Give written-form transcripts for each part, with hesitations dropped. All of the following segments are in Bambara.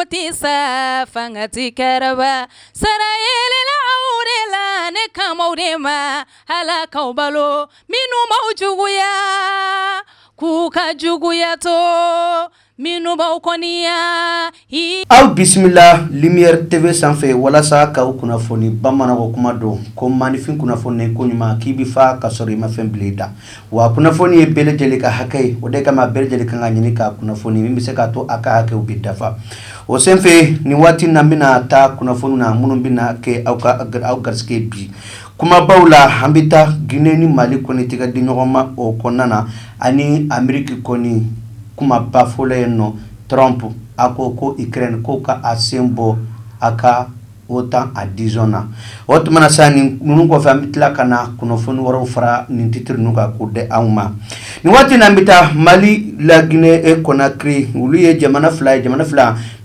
tisa fangati karaba sarayele la aurela ne kamaurema halaka balo minu maujuguya kuka juguya to minu baukoniya aw bismillah lumière tv sanfɛ walasa ka kunnafoni bamananko kuma don ko manifin kunnafoni ko ɲuman k'i bi fa ka sɔrɔ i ma fɛn bila i da wa kunnafoni ye bɛɛ lajɛlen ka hakɛ ye o de kama bɛɛ lajɛlen kan ka ɲini ka kunnafoni min bɛ se k'a to a ka hakɛw bɛ dafa o senfɛ nin waati na bɛna taa kunnafoni na minnu bɛna kɛ aw garisɛgɛ bi kumabaw la an bɛ taa Guinée ni Mali kɔni tɛgɛ di ɲɔgɔn ma o kɔnɔna na ani Amérique kɔni kumaba fɔlɔ yen nɔ Trump a ko Ukraine ko ka a sen bɔ a ka OTAN adhésion na o tumana sa nin ninnu kɔfɛ an bɛ tila ka na kunnafoni wɛrɛw fara nin titre ninnu kan k'o di anw ma nin waati na an bɛ taa Mali la Guinée et Conakry olu ye jamana fila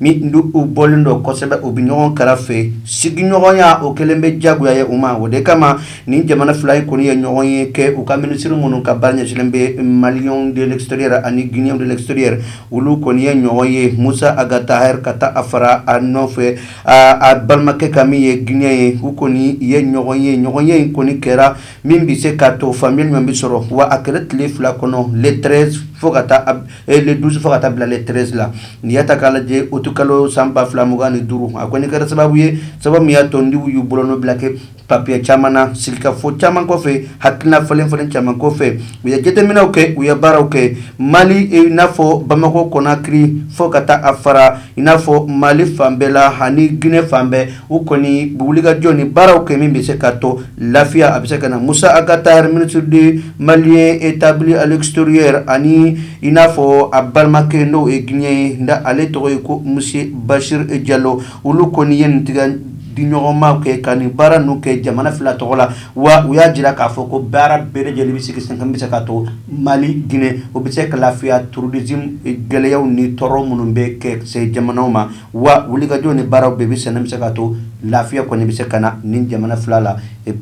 min u bɔlen dɔ kosɛbɛ u bɛ ɲɔgɔn kɛrɛfɛ sigiɲɔgɔnya o kɛlen bɛ jagoya ye u ma o de kama nin jamana fila in kɔni ye ɲɔgɔn ye kɛ u ka minisiri minnu ka baara ɲɛsinnen bɛ Maliens de l'extérieur ani Guinéens de l'extérieur olu kɔni ye ɲɔgɔn ye Musa Agataher ka taa a fara a nɔfɛ a balimakɛ ka min ye Guinéen ye u kɔni ye ɲɔgɔn ye in kɔni kɛra min bɛ se ka to famille ɲuman bɛ sɔrɔ wa a kɛra tile fila kɔnɔ le 13 fo ka taa le 12 fo ka taa bila le 13 la ni ya ta k'a lajɛ o kalo san 2025 a kɔni kɛra sababu ye sababu min y'a to ndiw y'u bolo n'o bila kɛ papier caman na sigikafɔ caman kɔfɛ hakilina falen caman kɔfɛ u ye jateminɛw kɛ u ye baaraw kɛ Mali i n'a fɔ Bamako Conakry fo ka taa a fara i n'a fɔ Mali fan bɛɛ la ani Guinée fan bɛɛ u kɔni wulikajɔ ni baaraw kɛ min bɛ se ka to lafiya a bɛ se ka na Musa Agataher ministre de Malien établi à l'extérieur ani i n'a fɔ a balimakɛ n'o ye Guinéen ye nka ale tɔgɔ ye ko Monsieur Bachir Diallo olu kɔni ye nin tigɛ di ɲɔgɔnmaw kɛ ka nin baara ninnu kɛ jamana fila tɔgɔ la wa u y'a jira k'a fɔ ko baara bɛɛ lajɛlen bɛ sigi sen kan bɛ se ka to Mali Guinée o bɛ se ka lafiya terrorisme gɛlɛyaw ni tɔɔrɔ minnu bɛ kɛ se jamanaw ma wa wulikajɔ ni baaraw bɛɛ bɛ sen bɛ se ka to lafiya kɔni bɛ se ka na nin jamana fila la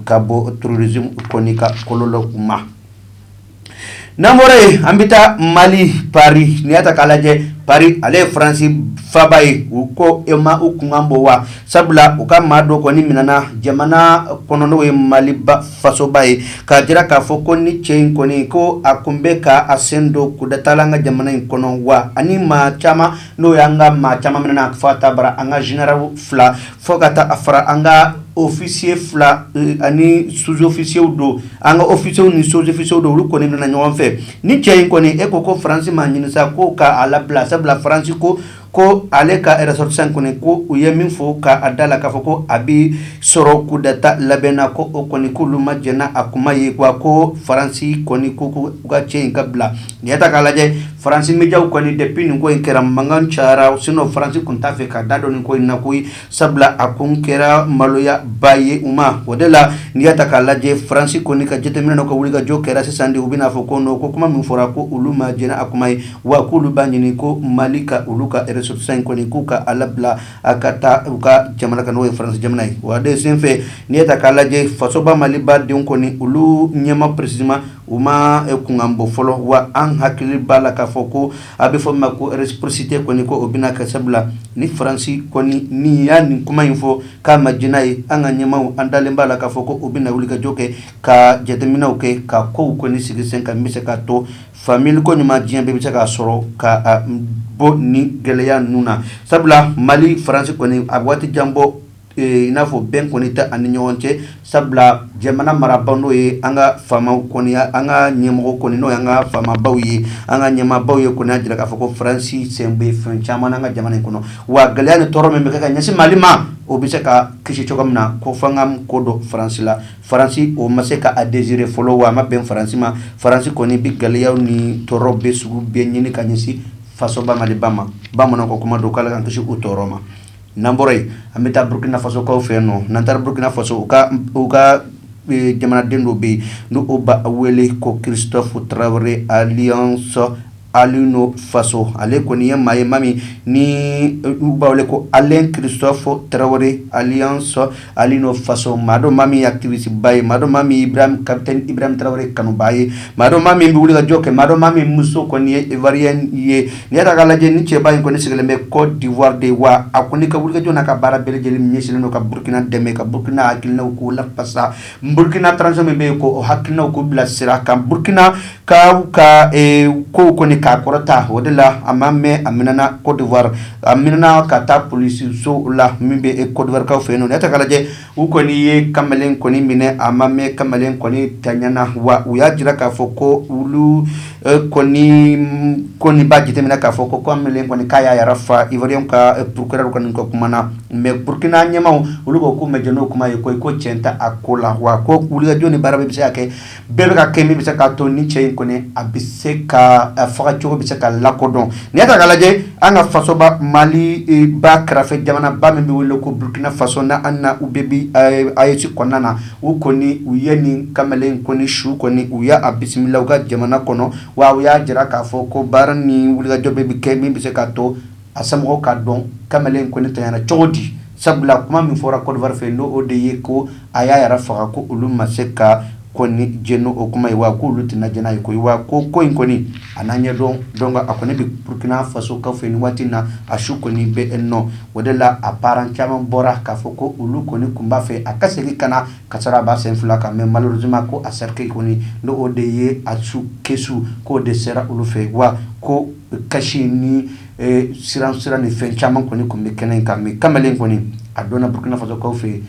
ka bɔ terrorisme kɔni ka kɔlɔlɔ ma n'an bɔra yen an bɛ taa Mali Paris n'i y'a ta k'a lajɛ Paris ale ye France faba ye u ko e ma u kunkan bɔ wa sabula u ka maa dɔ kɔni minɛna jamana kɔnɔ n'o ye Mali fasoba ye k'a jira k'a fɔ ko ni cɛ in kɔni ko a kun bɛ ka a sen don coup d'État la an ka jamana in kɔnɔ wa ani maa caman n'o y'an ka maa caman minɛna fo ka taa bara an ka général fila fo ka taa a fara an ka officier fila ani sous-officier do an ka officier ni sous-officier do olu kɔni minɛna ɲɔgɔn fɛ ni cɛ in kɔni e ko France ma ɲini sa ko ka a labila sabula France ko ale ka ressortissant kɔni ko u ye min fɔ ka a da la k'a fɔ ko a bi sɔrɔ coup d'État labɛnna ko o kɔni k'olu ma jɛnna a kuma ye wa ko France kɔni ko u ka cɛ in ka bila n'i y'a ta k'a lajɛ France médiaw kɔni depuis nin ko in kɛra mankan cayara sinon France kun t'a fɛ ka da don nin ko in na koyi sabula a kun kɛra maloya ba ye u ma o de la n'i y'a ta k'a lajɛ France kɔni ka jateminɛ n'o ka wulikajɔ kɛra sisan de u bɛna fɔ ko ko kuma min fɔra ko olu ma jɛnna a kuma ye wa k'olu b'a ɲini ko Mali ka olu ka ressortissant kɔni k'u ka ala bila a ka taa u ka jamana kan n'o ye France jamana ye wa de senfɛ n'i ye ta k'a lajɛ fasoba Mali badenw kɔni olu ɲɛma précisément u ma kunkan bɔ fɔlɔ wa an hakili b'a la k'a fɔ ko a bɛ fɔ ma ko réciprocité kɔni ko o bɛna kɛ sabula ni France kɔni ni y'a nin kuma in fɔ k'a ma jɛn'a ye an ka ɲɛmaw an dalen b'a la k'a fɔ ko o bɛna wulikajɔ kɛ ka jateminɛw kɛ ka kow kɔni sigi sen kan bɛ se ka to famille ko ɲuman diɲɛ bɛɛ bɛ se k'a sɔrɔ ka bɔ ni gɛlɛya ninnu na sabula Mali France kɔni a waati jan bɔ i n'a fɔ bɛn kɔni tɛ ani ɲɔgɔn cɛ sabula jamana marabaaw n'o ye an ka faamaw kɔni an ka ɲɛmɔgɔ kɔni n'o ye an ka faamabaw ye an ka ɲɛmaabaw ye kɔni y'a jira k'a fɔ ko France sen bɛ fɛn caman an ka jamana in kɔnɔ wa gɛlɛya ni tɔɔrɔ min bɛ kɛ ka ɲɛsin Mali ma o bɛ se ka kisi cogo min na ko f'an ka ko dɔ France la France o ma se ka a désirer fɔlɔ wa a ma bɛn France ma France kɔni bɛ gɛlɛyaw ni tɔɔrɔ bɛɛ sugu bɛɛ ɲini ka ɲɛsin fasoba Maliba ma bamananw ko kuma don k'Ala k'an kisi o tɔɔrɔ ma n'an bɔra yen an bɛ taa Burkina Faso kaw fɛ yen nɔ n'an taara Burkina Faso u ka jamanaden dɔ bɛ yen n'o b'a wele ko Christophe Traoré Alliance Alino Faso ale koni ye maye mami ni ubawle ko Alain Christophe Traoré Alliance Alino Faso mado mami activiste baye mado mami capitaine Ibrahim Traoré kanu baye mado mami mbi wuli ga joke mado mami muso koni ye ivoirien ye ni ata galaje ni che baye koni sigele me Côte d'Ivoire de wa akoni ka wuli ga jona ka bara bele jeli nyesile no ka Burkina deme ka Burkina akilna ko la passa Burkina transforme be ko hakilna ko bla sira ka Burkina ka ko koni ka korota wadela amame aminana Côte d'Ivoire aminana kata police so la mimbe e Côte d'Ivoire ka feno neta kalaje ukoni ye kamelen koni mine amame kamelen koni tanyana wa uya jira ka foko ulu koni bajite mina ka foko kamelen koni kaya ya rafa ivoirien ka procureur koni ko kumana me Burkina nyama ulu ko mejeno kuma ko chenta akola wa ko ulu joni barabe bisa ke bebe ka kemi bisa ka to ni che koni abise ka faga chogo bisa ka lakodon neta kalaje anga faso ba Mali ba krafe jamana ba membe wolo ko Burkina Faso na anna ubebi ayeti konana ukoni uyeni kamelen koni shu koni uya abismillah ga jamana kono wa uya jira ka foko barani wuliga jobe bi kemi bi se ka to asamo ka don kamelen koni tayana chodi sabla kuma mi fora Côte d'Ivoire fe no odeye ko aya yara faga ko uluma seka koni jeno okuma iwa ko lutina jena ko iwa ko koni ananya donga akone bi Burkina Faso ka fe ni watina ashu koni be enno wadela apparent chama bora ka foko ulu koni kumba fe akaseki kana kasara ba sen flaka mais malheureusement ko acerke koni no odeye asu kesu ko de sera ulu fe wa ko kashini siran ni fen chama koni kumbe kenen kamelen koni adona Burkina Faso ka fe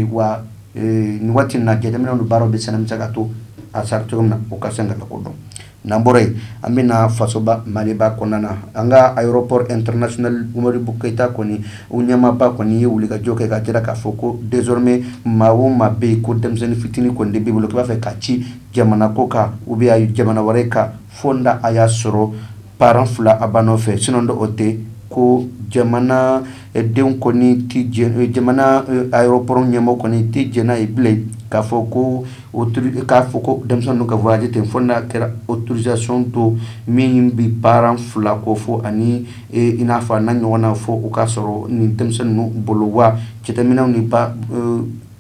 wa ni wati na jedemina no baro be sanam tagato asarto na okasenga takodo nambore amina fasoba maliba konana anga aéroport international Umari Bukaita koni unyama ba koni uliga joke ka tira ka foko désormais mawo mabe ko demzeni fitini ko ndebi bolo ka fe kachi jamana koka ubi ayu jamana wareka fonda aya soro parent fula abanofe sinondo ote ko jamana den koni ti jamana aéroport nyamo koni ti jena ible ka foko demson ka voyager ten fonda kera autorisation to mimbi parent fula ko fo ani ina fa na nyona fo o ka soro ni demson no bolowa cetamina ni ba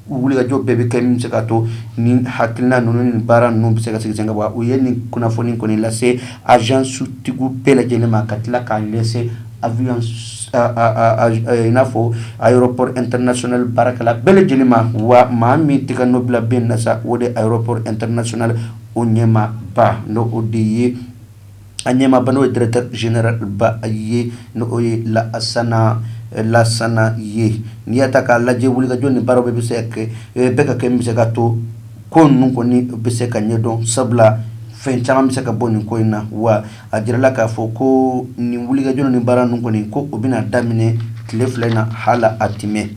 wuli ga jobe be kemi se ka to ni hakilna no ni bara no se ka senga wa o yeni kuna foni koni la se agence tigu pela jene makatla ka lese avion inafo aéroport international barakala bele jelima wa mami tika nobla ben nasa wode aéroport international onyema ba no odiye anyema ba no directeur général ba ye no oye la sana ye ni ataka la je wuli ga joni baro be biseke beka kem biseka to kon nun ko ni biseka nyedon sabla fen chama misaka boni ko ina wa ajirala ka foko ni wuliga jono ni bara nun ko ni ko obina damine tleflena hala atime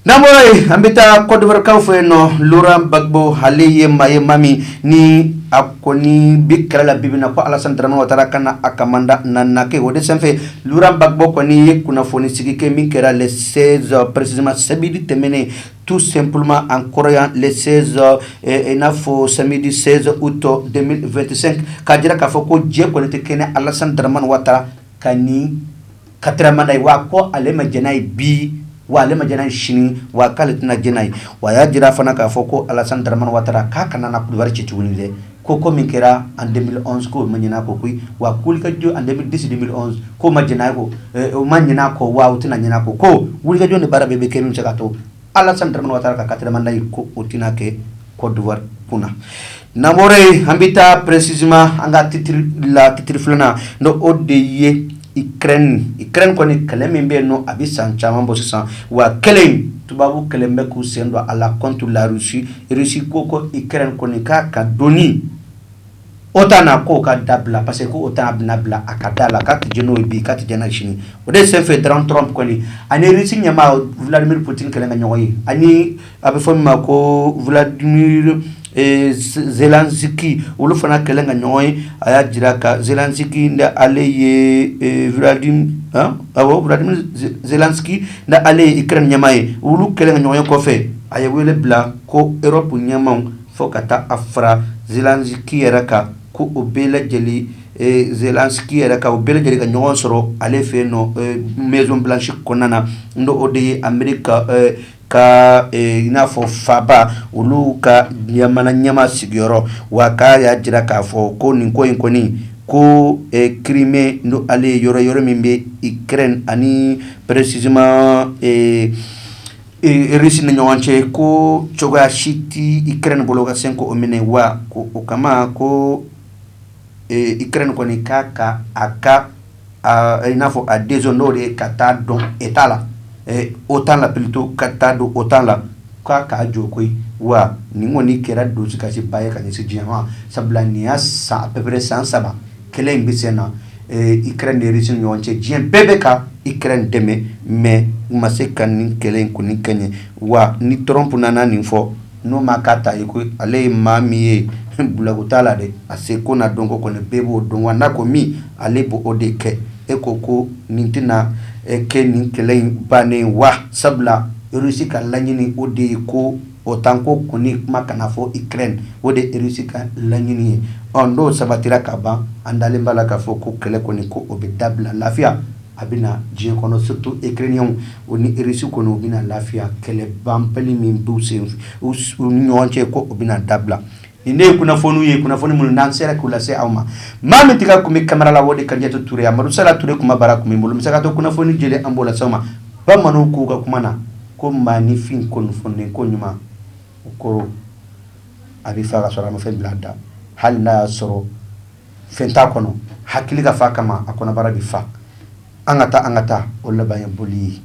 namoy ambita Côte d'Ivoire ka fo no Laurent Gbagbo haliye maye mami ni akoni bikala bibina ko Alassane Dramane Ouattara kana akamanda nanake wode senfe Laurent Gbagbo koni kuna foni sigike min kera le 16 précisément samedi temene tout simplement en croyant le 16 samedi 16 août 2025 kadira ka foko je ko te kene Alassane Dramane Ouattara kani katramanda wa ko alema janai bi wa alema janai shini wa kaletina janai wa ya jira fana ka foko Alassane Dramane Ouattara ka kana na kuduwar ciciwunile ko min kera en 2011 ko manyina ko kuy wa kulka jo en 2010 2011 ko majina ko manyina ko wa utina nyina ko wulga jo ne barabe be kemi chakato Alassane Dramane Ouattara ka katramanda ko utina ke Côte d'Ivoire kuna namore ambita précisément anga titre flana no odeye Ukraine koni kalembe no abisan chama mbosisan wa kelem tubabu kelembe ku sendo ala contre la Russie koko Ukraine koni ka doni otana ko ka dabla parce que otana abnabla akadala ka tjeno bi ka tjena chini ode se fait Trump koni ani Russie nyama Vladimir Putin kelenga nyoyi ani abefoma ko Vladimir Zelensky ulu fana kelenga nyoy aya jiraka Zelensky nda aleye Vladimir Zelensky nda ale Ukraine nyamaye ulu kelenga nyoy ko fe aya wele bla ko Europe nyamon fokata afra Zelensky yaraka ko obela jeli Zelensky yɛrɛ ka o bɛɛ lajɛlen ka ɲɔgɔn sɔrɔ ale fɛ yen nɔ Maison Blanche kɔnɔna na n'o o de ye Amerique ka i n'a fɔ faaba olu ka ɲama sigiyɔrɔ wa k'a y'a jira k'a fɔ ko nin ko in kɔni ko Crimée no ale yɔrɔ min bɛ Ukraine ani précisément Russie ni ɲɔgɔn cɛ ko cogoya si tɛ Ukraine bolo ka sen ko o minɛ wa ko o kama ko Ukraine kɔni k'a ka a ka i n'a fɔ a désordre n'o de ye ka taa dɔn état la OTAN la plutôt ka taa don OTAN la k'a jɔ koyi wa nin kɔni kɛra dusukasi ba ye ka ɲɛsin diɲɛ ma sabula nin y'a san à peu près san 3 kɛlɛ in bɛ sen na Ukraine ni Russie ni ɲɔgɔn cɛ diɲɛ bɛɛ bɛ ka Ukraine dɛmɛ mais u ma se ka nin kɛlɛ in kɔni kɛɲɛ wa ni Trump nana nin fɔ n'o ma k'a ta ye ko ale ye maa min ye bulagu t'a la dɛ a se ko na dɔn ko kɔni bɛɛ b'o dɔn wa n'a ko min ale b'o o de kɛ e ko nin tɛna kɛ nin kɛlɛ in bannen wa sabula Russie ka laɲini o de ye ko OTAN ko kɔni kuma kana fɔ Ukraine o de Russie ka laɲini ye n'o sabatira ka ban an dalen b'a la k'a fɔ ko kɛlɛ kɔni ko o bɛ dabila lafiya a bɛna diɲɛ kɔnɔ surtout Ukrainiens o ni Russie kɔni o bɛna lafiya kɛlɛ banbali min b'u sen u ni ɲɔgɔn cɛ ko o bɛna dabila nin de ye kunnafoniw ye kunnafoni minnu n'an sera k'u lase aw ma maa min tɛ ka kun bɛ kamera la o de Kadiatou Touré Amadou Sala Touré kuma baara kun bɛ n bolo n bɛ se ka to kunnafoni jɛlen an b'o lase aw ma bamananw k'u ka kuma na ko maanifin kunnafoni ko ɲuman o kɔrɔ a bɛ fa ka sɔrɔ a ma fɛn bila a da hali n'a y'a sɔrɔ fɛn t'a kɔnɔ hakili ka fa kama a kɔnɔbara bɛ fa an ka taa o laban ye boli ye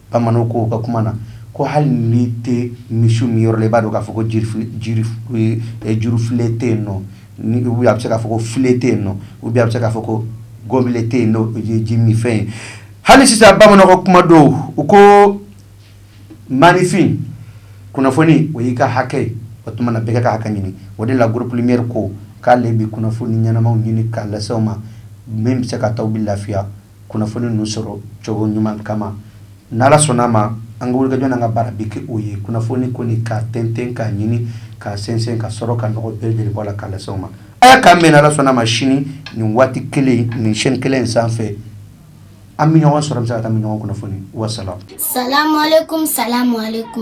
bamananw k'u ka kuma na ko hali n'i tɛ misiw min yɔrɔ la i b'a dɔn k'a fɔ ko jurufile tɛ yen nɔ ni a bɛ se k'a fɔ ko file tɛ yen nɔ ou bien a bɛ se k'a fɔ ko gɔnbile tɛ yen n'o ye ji min fɛn ye hali sisan bamananw ka kuma don u ko maanifin kunnafoni o y'i ka hakɛ ye o tuma na bɛɛ ka hakɛ ɲini o de la groupe lumière ko k'ale bɛ kunnafoni ɲɛnamaw ɲini k'a lase aw ma min bɛ se ka t'aw bɛ lafiya kunnafoni ninnu sɔrɔ cogo ɲuman kama n'Ala sɔnn'a ma an ka wulikajɔ n'an ka baara bɛ kɛ o ye kunnafoni kɔni k'a tɛntɛn k'a ɲini k'a sɛnsɛn ka sɔrɔ ka nɔgɔ bɛɛ lajɛlen bɔ a la k'a lase aw ma a y'a k'an mɛn n'Ala sɔnn'a ma sini nin waati kelen nin chaîne kelen in sanfɛ an bɛ ɲɔgɔn sɔrɔ an bɛ se ka taa an bɛ ɲɔgɔn kunnafoni wasalaam. Salam alaikum,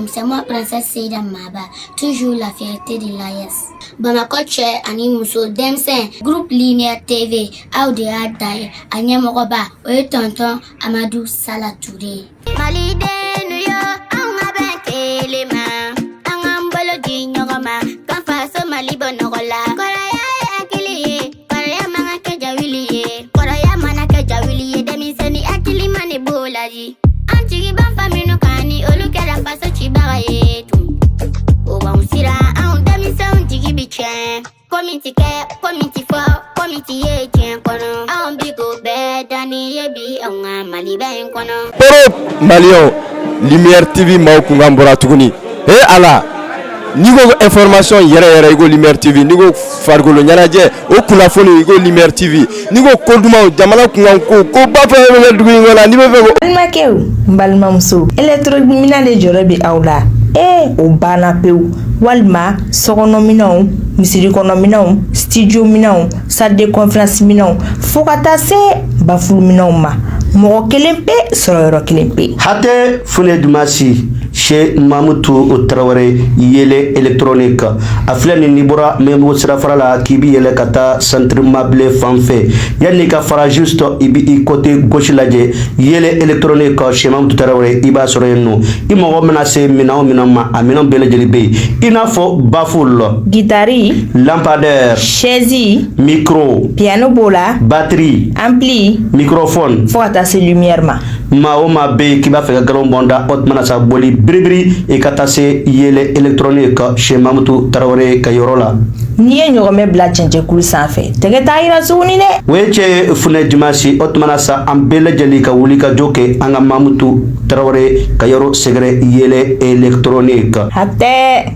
c'est moi princesse Seyda Maba, toujours la fierté de l'AES. Bamako cɛ ani muso denmisɛn groupe Lumière TV aw de y'a da ye a ɲɛmɔgɔba o ye tonton Amadou Sala Touré. Malidenu yo an ka bɛn kelen ma an k'an bolo di ɲɔgɔn ma k'an faso Mali bɔ nɔgɔ la. Kɔrɔya ye hakili ye kɔrɔya man ka kɛ jawili ye kɔrɔya mana kɛ jawili ye denmisɛnnin hakili man de b'o laji. An jigi b'an fa minnu kan ni olu kɛra faso cibaga ye tun o b'anw siran anw denmisɛnw jigi bi tiɲɛ komi ti kɛ komi ti fɔ komi ti ye tiɲɛ kɔnɔ anw bi ko bɛɛ danni ye bi anw ka Maliba in kɔnɔ. Europe Malien Lumière TV maaw kun kan bɔra tuguni ala n'i ko information yɛrɛ i ko Lumière TV n'i ko farikolo ɲɛnajɛ o kunnafoni i ko Lumière TV n'i ko ko dumanw jamana kunkan ko ba fɛn bɛ kɛ dugu in kɔnɔ n'i bɛ fɛ ko. balimakɛw n balimamuso électrominɛn de jɔrɔ bi aw la o banna pewu walima sokɔnɔminɛnw misirikɔnɔminɛnw studio minɛnw salle de conférence minɛnw fo ka taa se bafuluminɛnw ma mɔgɔ kelen pe sɔrɔ yɔrɔ kelen pe. Hatɛ Fune Dumasi Che Mamutu Traoré yele électronique a filɛ nin bɔra Membo sirafara la k'i bi yɛlɛ ka taa centre meublé fan fɛ yanni ka fara juste i bi i côté gauche lajɛ yele électronique Che Mamutu Traoré i b'a sɔrɔ yen nɔ i mɔgɔ mana se minɛn o minɛn ma a minɛn bɛɛ lajɛlen bɛ yen i n'a fɔ baffle guitare lampadaire chaise micro piano b'o la batterie ampli microphone fo ka taa se lumière ma. maa o maa bɛ yen k'i b'a fɛ ka galon bɔnda o tuma na sa boli biribiri i ka taa se yele électronique Che Mamutu Traoré ka yɔrɔ la. n'i ye ɲɔgɔmɛ bila cɛncɛnkulu sanfɛ tɛgɛ t'a yira tuguni dɛ. o ye cɛ Fune Dumasi o tuma na sa an bɛɛ lajɛlen ka wuli ka jɔ kɛ an ka Mamutu Traoré ka yɔrɔ sɛgɛrɛ yele électronique. hatɛ.